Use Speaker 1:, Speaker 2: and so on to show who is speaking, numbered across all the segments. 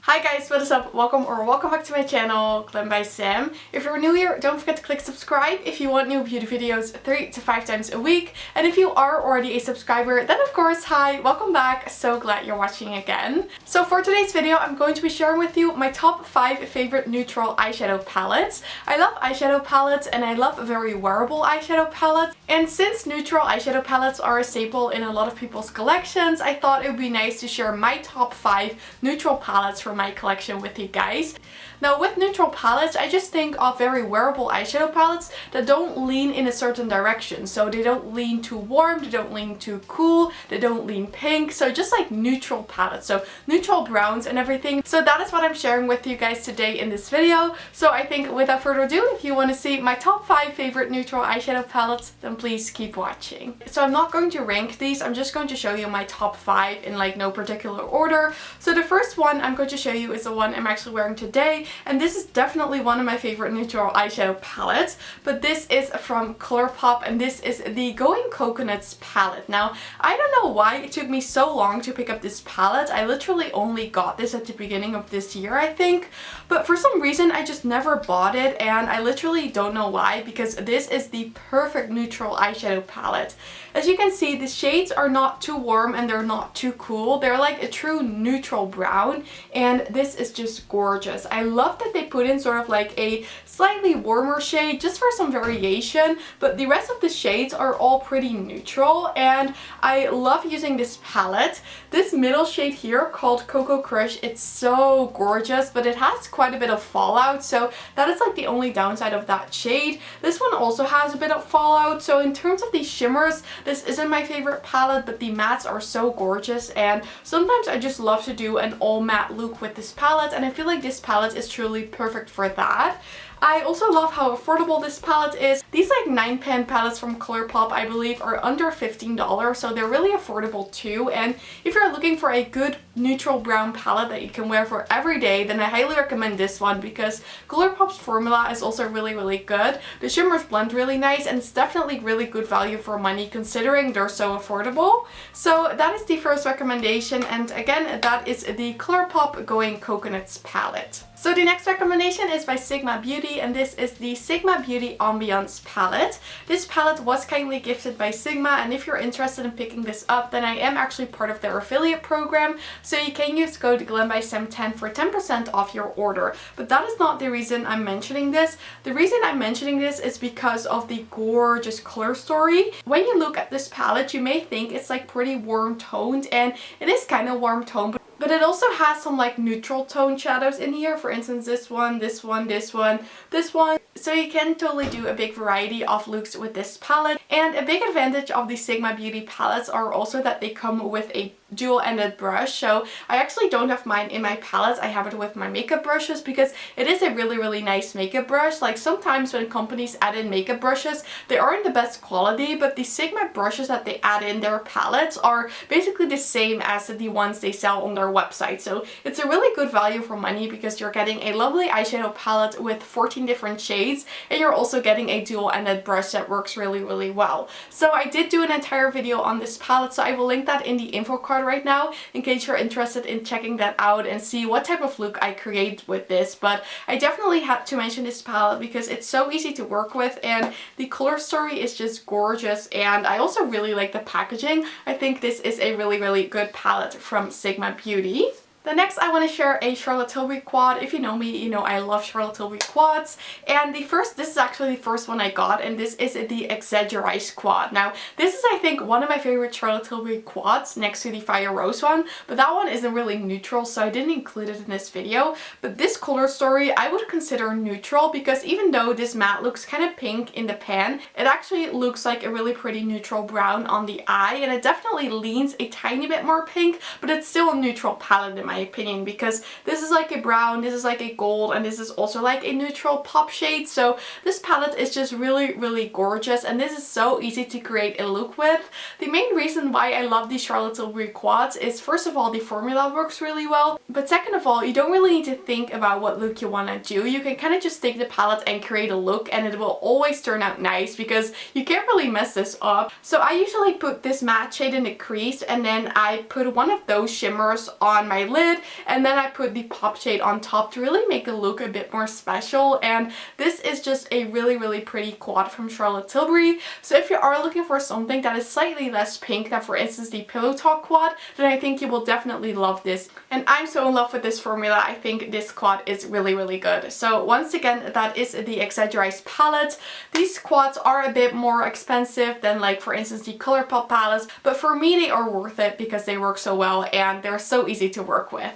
Speaker 1: Hi guys, what is up? Welcome back to my channel, Glam By Sam. If you're new here, don't forget to click subscribe if you want new beauty videos 3 to 5 times a week. And if you are already a subscriber, then of course, hi, welcome back. So glad you're watching again. So for today's video, I'm going to be sharing with you my top 5 favorite neutral eyeshadow palettes. I love eyeshadow palettes and I love very wearable eyeshadow palettes. And since neutral eyeshadow palettes are a staple in a lot of people's collections, I thought it would be nice to share my top 5 neutral palettes from my collection with you guys. Now with neutral palettes, I just think of very wearable eyeshadow palettes that don't lean in a certain direction. So they don't lean too warm, they don't lean too cool, they don't lean pink. So just like neutral palettes, so neutral browns and everything. So that is what I'm sharing with you guys today in this video. So I think without further ado, if you want to see my top 5 favorite neutral eyeshadow palettes, then please keep watching. So I'm not going to rank these, I'm just going to show you my top 5 in like no particular order. So the first one I'm going to show you is the one I'm actually wearing today. And this is definitely one of my favorite neutral eyeshadow palettes, but this is from COLOURPOP and this is the Going Coconuts palette. Now, I don't know why it took me so long to pick up this palette. I literally only got this at the beginning of this year, I think, but for some reason I just never bought it, and I literally don't know why, because this is the perfect neutral eyeshadow palette. As you can see, the shades are not too warm and they're not too cool. They're like a true neutral brown, and this is just gorgeous. I love that they put in sort of like a slightly warmer shade just for some variation, but the rest of the shades are all pretty neutral, and I love using this palette. This middle shade here called Cocoa Crush, it's so gorgeous, but it has quite a bit of fallout, so that is like the only downside of that shade. This one also has a bit of fallout, so in terms of the shimmers, this isn't my favorite palette, but the mattes are so gorgeous, and sometimes I just love to do an all matte look with this palette, and I feel like this palette is truly perfect for that. I also love how affordable this palette is. These like 9-pan palettes from COLOURPOP, I believe, are under $15, so they're really affordable too. And if you're looking for a good neutral brown palette that you can wear for every day, then I highly recommend this one, because COLOURPOP's formula is also really good. The shimmers blend really nice, and it's definitely really good value for money considering they're so affordable. So that is the first recommendation, and again, that is the COLOURPOP Going Coconuts palette. So the next recommendation is by Sigma Beauty, and this is the Sigma Beauty Ambiance palette. This palette was kindly gifted by Sigma, and if you're interested in picking this up, then I am actually part of their affiliate program, so you can use code GLAMBYSAM10 for 10% off your order. But that is not the reason I'm mentioning this. The reason I'm mentioning this is because of the gorgeous color story. When you look at this palette, you may think it's like pretty warm toned, and it is kind of warm toned, but it also has some like neutral tone shadows in here. For instance, this one, this one, this one, this one. So you can totally do a big variety of looks with this palette. And a big advantage of the Sigma Beauty palettes are also that they come with a dual-ended brush. So I actually don't have mine in my palettes, I have it with my makeup brushes, because it is a really nice makeup brush. Like sometimes when companies add in makeup brushes, they aren't the best quality, but the Sigma brushes that they add in their palettes are basically the same as the ones they sell on their website. So it's a really good value for money, because you're getting a lovely eyeshadow palette with 14 different shades, and you're also getting a dual-ended brush that works really well. So I did do an entire video on this palette, so I will link that in the info card right now in case you're interested in checking that out and see what type of look I create with this. But I definitely had to mention this palette because it's so easy to work with, and the color story is just gorgeous, and I also really like the packaging. I think this is a really good palette from Sigma Beauty. The next, I want to share a Charlotte Tilbury quad. If you know me, you know I love Charlotte Tilbury quads. And this is actually the first one I got, and this is the EXAGGEREYES quad. Now, this is, I think, one of my favorite Charlotte Tilbury quads next to the Fire Rose one, but that one isn't really neutral, so I didn't include it in this video. But this color story, I would consider neutral, because even though this matte looks kind of pink in the pan, it actually looks like a really pretty neutral brown on the eye, and it definitely leans a tiny bit more pink, but it's still a neutral palette in my opinion, because this is like a brown, this is like a gold, and this is also like a neutral pop shade. So this palette is just really gorgeous, and this is so easy to create a look with. The main reason why I love these Charlotte Tilbury quads is, first of all, the formula works really well, but second of all, you don't really need to think about what look you want to do. You can kind of just take the palette and create a look, and it will always turn out nice, because you can't really mess this up. So I usually put this matte shade in the crease, and then I put one of those shimmers on my lid, lid, and then I put the pop shade on top to really make the look a bit more special. And this is just a really pretty quad from Charlotte Tilbury. So if you are looking for something that is slightly less pink than, for instance, the Pillow Talk quad, then I think you will definitely love this. And I'm so in love with this formula. I think this quad is really good. So once again, that is the Exaggereyes palette. These quads are a bit more expensive than, like, for instance, the ColourPop palettes, but for me they are worth it because they work so well and they're so easy to work with.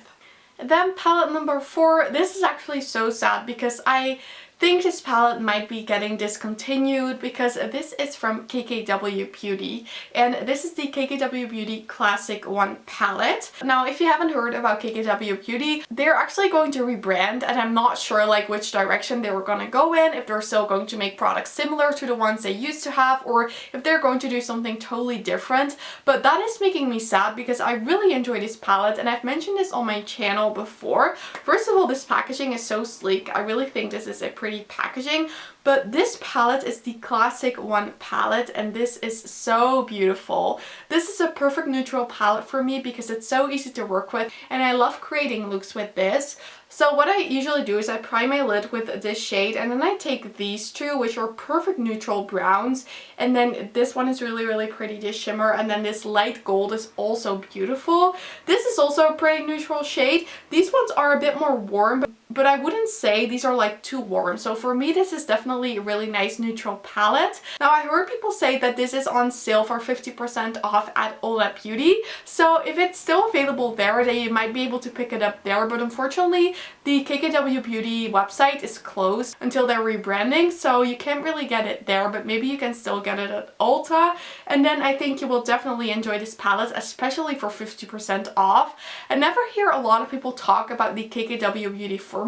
Speaker 1: Then palette number 4. This is actually so sad because I think this palette might be getting discontinued because this is from KKW Beauty, and this is the KKW Beauty Classic 1 palette. Now, if you haven't heard about KKW Beauty, they're actually going to rebrand, and I'm not sure like which direction they were going to go in, if they're still going to make products similar to the ones they used to have, or if they're going to do something totally different. But that is making me sad because I really enjoy this palette, and I've mentioned this on my channel before. First of all, this packaging is so sleek. I really think this is a pretty packaging, but this palette is the Classic 1 palette, and this is so beautiful. This is a perfect neutral palette for me because it's so easy to work with, and I love creating looks with this. So what I usually do is I prime my lid with this shade, and then I take these two, which are perfect neutral browns, and then this one is really pretty, this shimmer, and then this light gold is also beautiful. This is also a pretty neutral shade. These ones are a bit more warm, but I wouldn't say these are like too warm. So for me, this is definitely a really nice neutral palette. Now, I heard people say that this is on sale for 50% off at All Beauty. So if it's still available there, then you might be able to pick it up there. But unfortunately, the KKW Beauty website is closed until they're rebranding. So you can't really get it there, but maybe you can still get it at Ulta. And then I think you will definitely enjoy this palette, especially for 50% off. I never hear a lot of people talk about the KKW Beauty formula.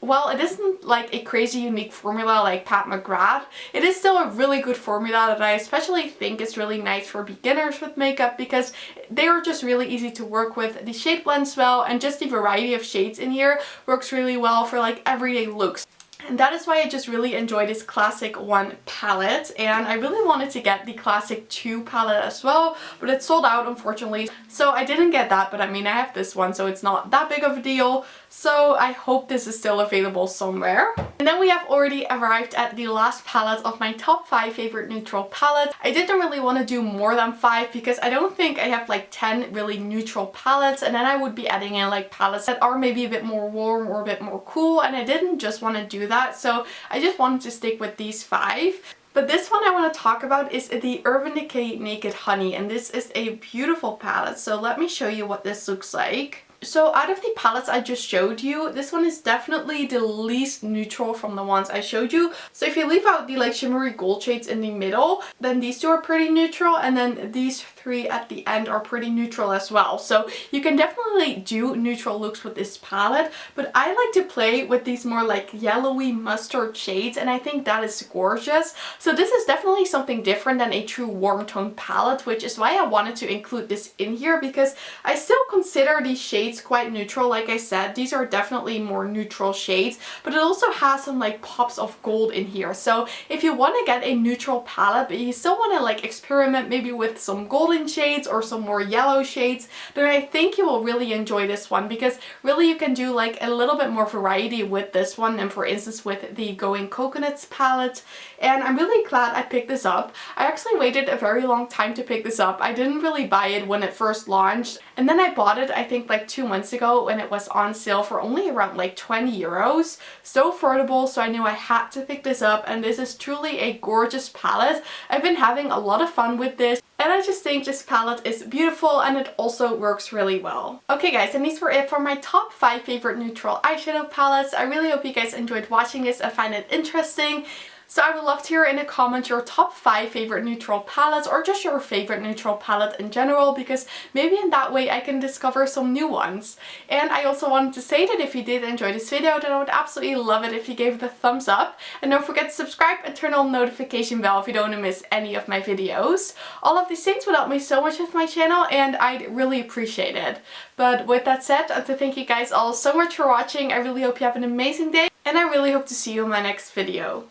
Speaker 1: While it isn't like a crazy unique formula like Pat McGrath, it is still a really good formula that I especially think is really nice for beginners with makeup because they are just really easy to work with. The shade blends well, and just the variety of shades in here works really well for like everyday looks. And that is why I just really enjoy this Classic 1 palette, and I really wanted to get the Classic 2 palette as well, but it's sold out unfortunately, so I didn't get that. But I mean, I have this one, so it's not that big of a deal. So I hope this is still available somewhere. And then we have already arrived at the last palette of my top 5 favorite neutral palettes. I didn't really want to do more than 5 because I don't think I have like 10 really neutral palettes, and then I would be adding in like palettes that are maybe a bit more warm or a bit more cool, and I didn't just want to do that. So I just wanted to stick with these 5. But this one I want to talk about is the Urban Decay Naked Honey, and this is a beautiful palette. So let me show you what this looks like. So out of the palettes I just showed you, this one is definitely the least neutral from the ones I showed you. So if you leave out the like shimmery gold shades in the middle, then these two are pretty neutral, and then these 3 at the end are pretty neutral as well. So you can definitely do neutral looks with this palette, but I like to play with these more like yellowy mustard shades, and I think that is gorgeous. So this is definitely something different than a true warm tone palette, which is why I wanted to include this in here, because I still consider these shades quite neutral. Like I said, these are definitely more neutral shades, but it also has some like pops of gold in here. So if you want to get a neutral palette, but you still want to like experiment maybe with some golden shades or some more yellow shades, then I think you will really enjoy this one, because really you can do like a little bit more variety with this one than, for instance, with the Going Coconuts palette. And I'm really glad I picked this up. I actually waited a very long time to pick this up. I didn't really buy it when it first launched, and then I bought it I think like 2 months ago when it was on sale for only around like 20 euros. So affordable, so I knew I had to pick this up, and this is truly a gorgeous palette. I've been having a lot of fun with this, and I just think this palette is beautiful, and it also works really well. Okay guys, and these were it for my top 5 favorite neutral eyeshadow palettes. I really hope you guys enjoyed watching this and find it interesting. So I would love to hear in a comment your top 5 favorite neutral palettes, or just your favorite neutral palette in general, because maybe in that way I can discover some new ones. And I also wanted to say that if you did enjoy this video, then I would absolutely love it if you gave it a thumbs up. And don't forget to subscribe and turn on the notification bell if you don't want to miss any of my videos. All of these things would help me so much with my channel, and I'd really appreciate it. But with that said, I want to thank you guys all so much for watching. I really hope you have an amazing day, and I really hope to see you in my next video.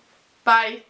Speaker 1: Bye!